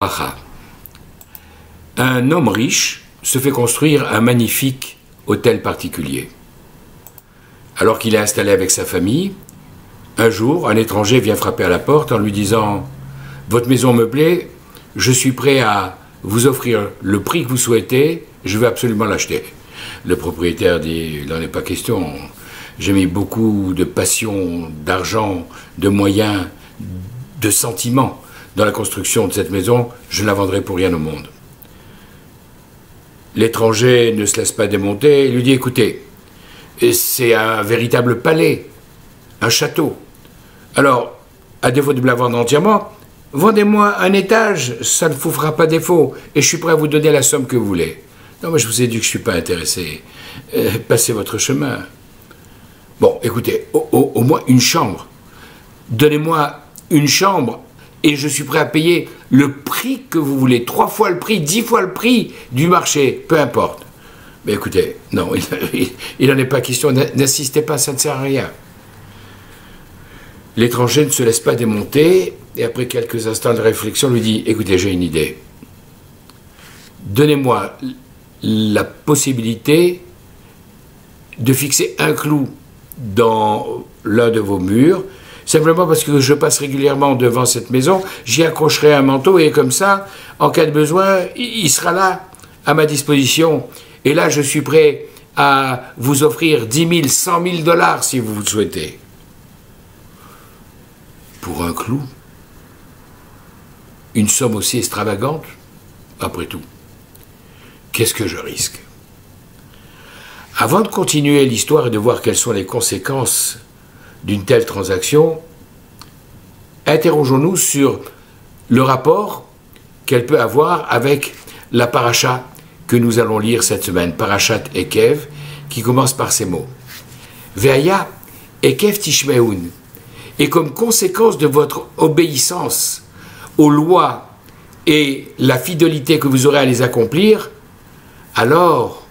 Un homme riche se fait construire un magnifique hôtel particulier. Alors qu'il est installé avec sa famille, un jour, un étranger vient frapper à la porte en lui disant « Votre maison me plaît, je suis prêt à vous offrir le prix que vous souhaitez, je veux absolument l'acheter. » Le propriétaire dit « Il n'en est pas question, j'ai mis beaucoup de passion, d'argent, de moyens, de sentiments dans la construction de cette maison, je ne la vendrai pour rien au monde. » L'étranger ne se laisse pas démonter et lui dit « Écoutez, c'est un véritable palais, un château. Alors, à défaut de me la vendre entièrement, vendez-moi un étage, ça ne vous fera pas défaut, et je suis prêt à vous donner la somme que vous voulez. » Non, mais je vous ai dit que je ne suis pas intéressé. Passez votre chemin. Bon, écoutez, au moins une chambre. Donnez-moi une chambre et je suis prêt à payer le prix que vous voulez. 3 fois le prix, 10 fois le prix du marché, peu importe. Mais écoutez, non, il n'en est pas question. N'insistez pas, ça ne sert à rien. L'étranger ne se laisse pas démonter et après quelques instants de réflexion lui dit « Écoutez, j'ai une idée. Donnez-moi la possibilité de fixer un clou dans l'un de vos murs, simplement parce que je passe régulièrement devant cette maison, j'y accrocherai un manteau et comme ça, en cas de besoin, il sera là, à ma disposition. Et là, je suis prêt à vous offrir 10 000, 100 000 dollars si vous le souhaitez. » Pour un clou? Une somme aussi extravagante? Après tout, qu'est-ce que je risque? Avant de continuer l'histoire et de voir quelles sont les conséquences d'une telle transaction, interrogeons-nous sur le rapport qu'elle peut avoir avec la paracha que nous allons lire cette semaine, Parashat Ekev, qui commence par ces mots. Ve'aya Ekev tishmeun. Et comme conséquence de votre obéissance aux lois et la fidélité que vous aurez à les accomplir, alors,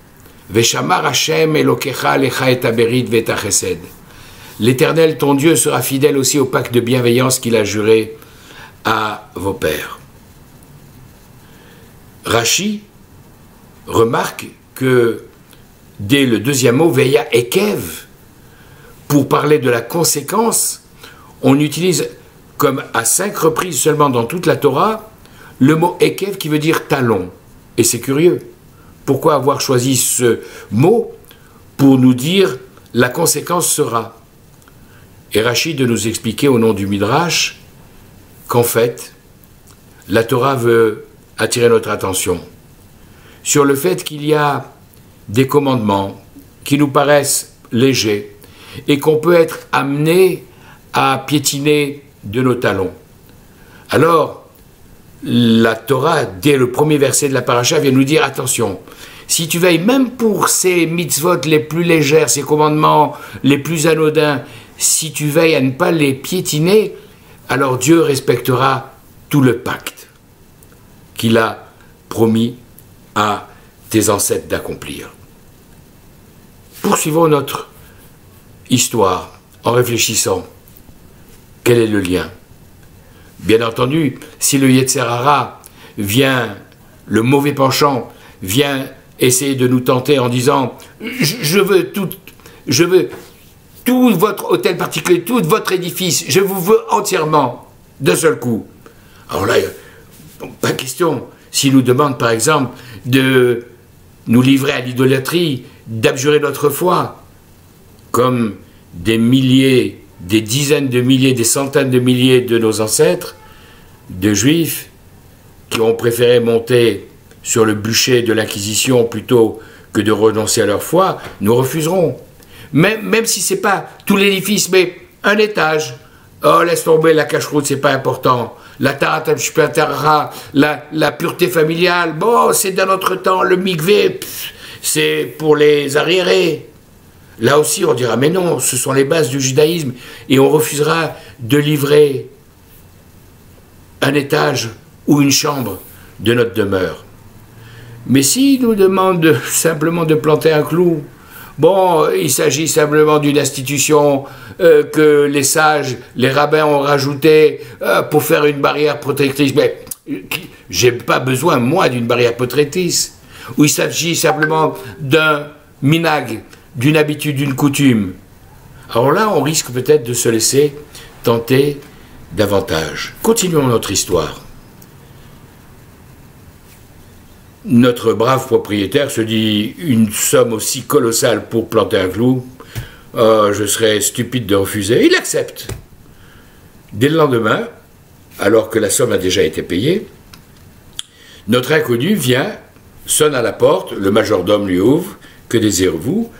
Veshamar Hashem Elokecha lecha et haberit ve'et hachesed. L'Éternel, ton Dieu, sera fidèle aussi au pacte de bienveillance qu'il a juré à vos pères. Rashi remarque que dès le deuxième mot, Veya Ekev, pour parler de la conséquence, on utilise comme à 5 reprises seulement dans toute la Torah le mot Ekev qui veut dire talon. Et c'est curieux. Pourquoi avoir choisi ce mot pour nous dire la conséquence sera? Et Rachid de nous expliquer au nom du Midrash qu'en fait, la Torah veut attirer notre attention sur le fait qu'il y a des commandements qui nous paraissent légers et qu'on peut être amené à piétiner de nos talons. Alors, la Torah, dès le premier verset de la paracha, vient nous dire attention, si tu veilles même pour ces mitzvot les plus légères, ces commandements les plus anodins, si tu veilles à ne pas les piétiner, alors Dieu respectera tout le pacte qu'il a promis à tes ancêtres d'accomplir. Poursuivons notre histoire en réfléchissant. Quel est le lien? Bien entendu, si le Yetzer Hara vient, le mauvais penchant, vient essayer de nous tenter en disant « je veux tout votre hôtel particulier, tout votre édifice, je vous veux entièrement, d'un seul coup. » Alors là, pas question. S'il nous demande par exemple de nous livrer à l'idolâtrie, d'abjurer notre foi, comme des milliers, des dizaines de milliers, des centaines de milliers de nos ancêtres, de juifs, qui ont préféré monter sur le bûcher de l'Inquisition plutôt que de renoncer à leur foi, nous refuserons. Même si ce n'est pas tout l'édifice, mais un étage. Oh, laisse tomber la cache-route, c'est pas important. La tarat shpatara, la pureté familiale, bon, c'est dans notre temps. Le mikvé, c'est pour les arriérés. Là aussi, on dira, mais non, ce sont les bases du judaïsme, et on refusera de livrer un étage ou une chambre de notre demeure. Mais s'il nous demande simplement de planter un clou, bon, il s'agit simplement d'une institution que les sages, les rabbins ont rajoutée pour faire une barrière protectrice, mais J'ai pas besoin, moi, d'une barrière potrétis, où il s'agit simplement d'un minag, d'une habitude, d'une coutume. Alors là, on risque peut-être de se laisser tenter davantage. Continuons notre histoire. Notre brave propriétaire se dit une somme aussi colossale pour planter un clou, je serais stupide de refuser. Il accepte. Dès le lendemain, alors que la somme a déjà été payée, notre inconnu vient, sonne à la porte, le majordome lui ouvre. Que désirez-vous?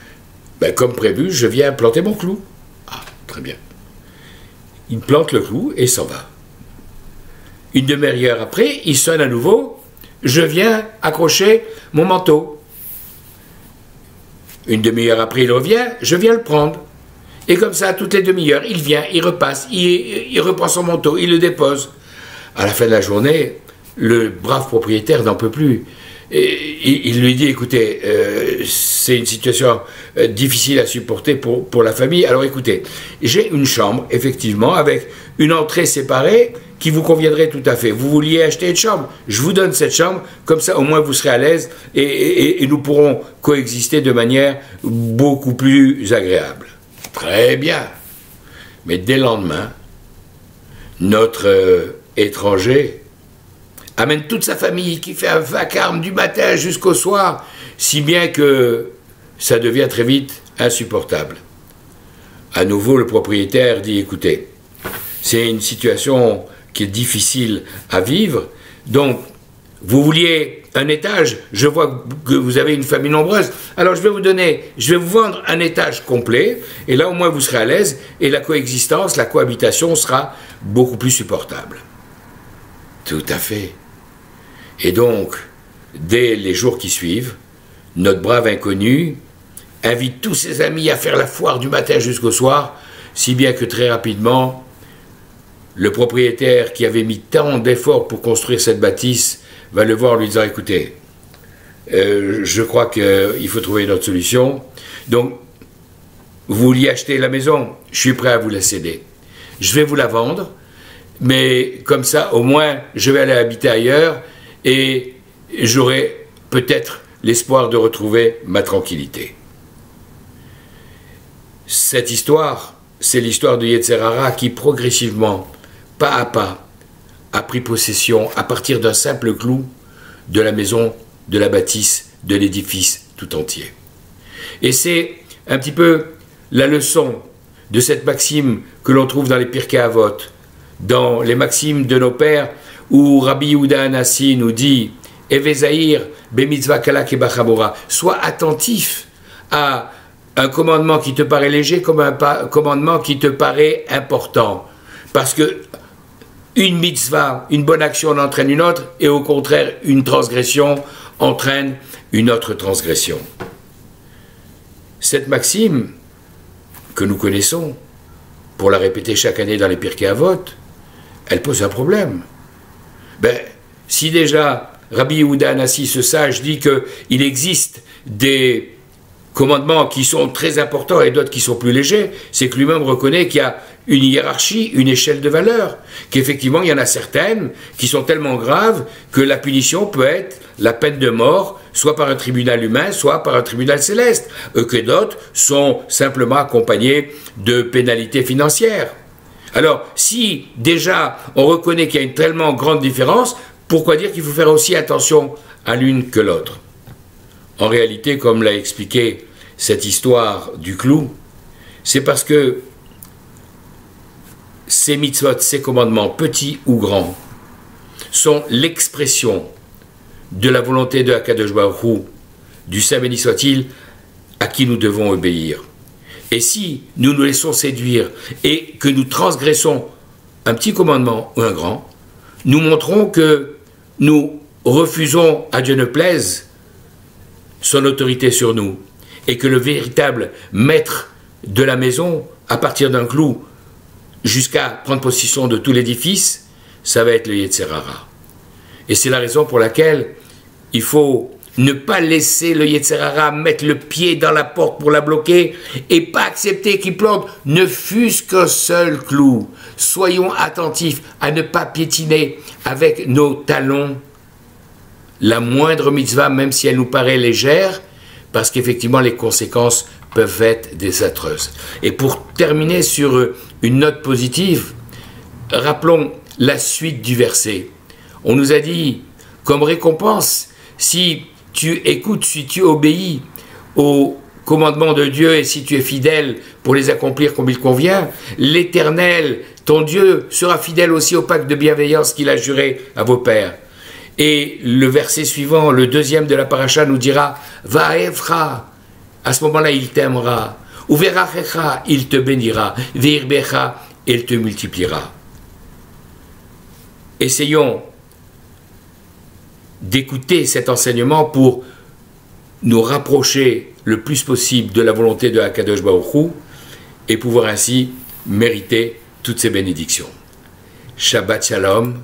Ben, comme prévu, je viens planter mon clou. Ah, très bien. Il plante le clou et s'en va. Une demi-heure après, il sonne à nouveau. Je viens accrocher mon manteau. Une demi-heure après, il revient. Je viens le prendre. Et comme ça, toutes les demi-heures, il vient, il repasse, il reprend son manteau, il le dépose. À la fin de la journée, le brave propriétaire n'en peut plus. Et il lui dit, écoutez, c'est une situation difficile à supporter pour la famille. Alors écoutez, j'ai une chambre, effectivement, avec une entrée séparée qui vous conviendrait tout à fait. Vous vouliez acheter une chambre, je vous donne cette chambre, comme ça au moins vous serez à l'aise et nous pourrons coexister de manière beaucoup plus agréable. Très bien. Mais dès le lendemain, notre étranger amène toute sa famille qui fait un vacarme du matin jusqu'au soir, si bien que ça devient très vite insupportable. À nouveau, le propriétaire dit, écoutez, c'est une situation qui est difficile à vivre, donc vous vouliez un étage, je vois que vous avez une famille nombreuse, alors je vais vous vendre un étage complet, et là au moins vous serez à l'aise, et la coexistence, la cohabitation sera beaucoup plus supportable. Tout à fait. Et donc, dès les jours qui suivent, notre brave inconnu invite tous ses amis à faire la foire du matin jusqu'au soir, si bien que très rapidement, le propriétaire qui avait mis tant d'efforts pour construire cette bâtisse va le voir en lui disant, écoutez, je crois qu'il faut trouver une autre solution, donc vous vouliez acheter la maison, je suis prêt à vous la céder. Je vais vous la vendre, mais comme ça, au moins, je vais aller habiter ailleurs, et j'aurai peut-être l'espoir de retrouver ma tranquillité. Cette histoire, c'est l'histoire de Yetzer Hara qui progressivement, pas à pas, a pris possession, à partir d'un simple clou, de la maison, de la bâtisse, de l'édifice tout entier. Et c'est un petit peu la leçon de cette maxime que l'on trouve dans les Pirkei Avot, dans les maximes de nos pères, où Rabbi Yehuda Hanassi nous dit « Eve Zahir, bemitzvah kala kebachamora » sois attentif à un commandement qui te paraît léger comme un commandement qui te paraît important. Parce que une mitzvah, une bonne action en entraîne une autre, et au contraire, une transgression entraîne une autre transgression. Cette maxime que nous connaissons, pour la répéter chaque année dans les Pirkei Avot, elle pose un problème. Ben, si déjà Rabbi Yehuda Hanassi, ce sage, dit qu'il existe des commandements qui sont très importants et d'autres qui sont plus légers, c'est que lui-même reconnaît qu'il y a une hiérarchie, une échelle de valeurs, qu'effectivement il y en a certaines qui sont tellement graves que la punition peut être la peine de mort, soit par un tribunal humain, soit par un tribunal céleste, que d'autres sont simplement accompagnés de pénalités financières. Alors, si déjà on reconnaît qu'il y a une tellement grande différence, pourquoi dire qu'il faut faire aussi attention à l'une que l'autre? En réalité, comme l'a expliqué cette histoire du clou, c'est parce que ces mitzvot, ces commandements, petits ou grands, sont l'expression de la volonté de Akadosh Baruch Hu, du Saint béni soit-il, à qui nous devons obéir. Et si nous nous laissons séduire et que nous transgressons un petit commandement ou un grand, nous montrons que nous refusons, à Dieu ne plaise, son autorité sur nous, et que le véritable maître de la maison, à partir d'un clou, jusqu'à prendre possession de tout l'édifice, ça va être le Yetzer Hara. Et c'est la raison pour laquelle il faut ne pas laisser le Yetzer Hara mettre le pied dans la porte pour la bloquer et pas accepter qu'il plante ne fût-ce qu'un seul clou. Soyons attentifs à ne pas piétiner avec nos talons la moindre mitzvah, même si elle nous paraît légère, parce qu'effectivement les conséquences peuvent être désastreuses. Et pour terminer sur une note positive, rappelons la suite du verset. On nous a dit, comme récompense, si tu écoutes, si tu obéis aux commandements de Dieu et si tu es fidèle pour les accomplir comme il convient, l'Éternel, ton Dieu, sera fidèle aussi au pacte de bienveillance qu'il a juré à vos pères. Et le verset suivant, le deuxième de la paracha, nous dira « Va'evcha » à ce moment-là, il t'aimera. « Uverachecha » il te bénira. « Ve'irbecha » il te multipliera. Essayons d'écouter cet enseignement pour nous rapprocher le plus possible de la volonté de Akadosh Baruch Hu et pouvoir ainsi mériter toutes ces bénédictions. Shabbat Shalom,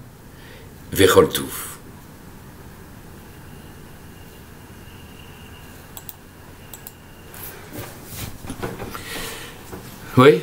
Vechol Tuv. Oui.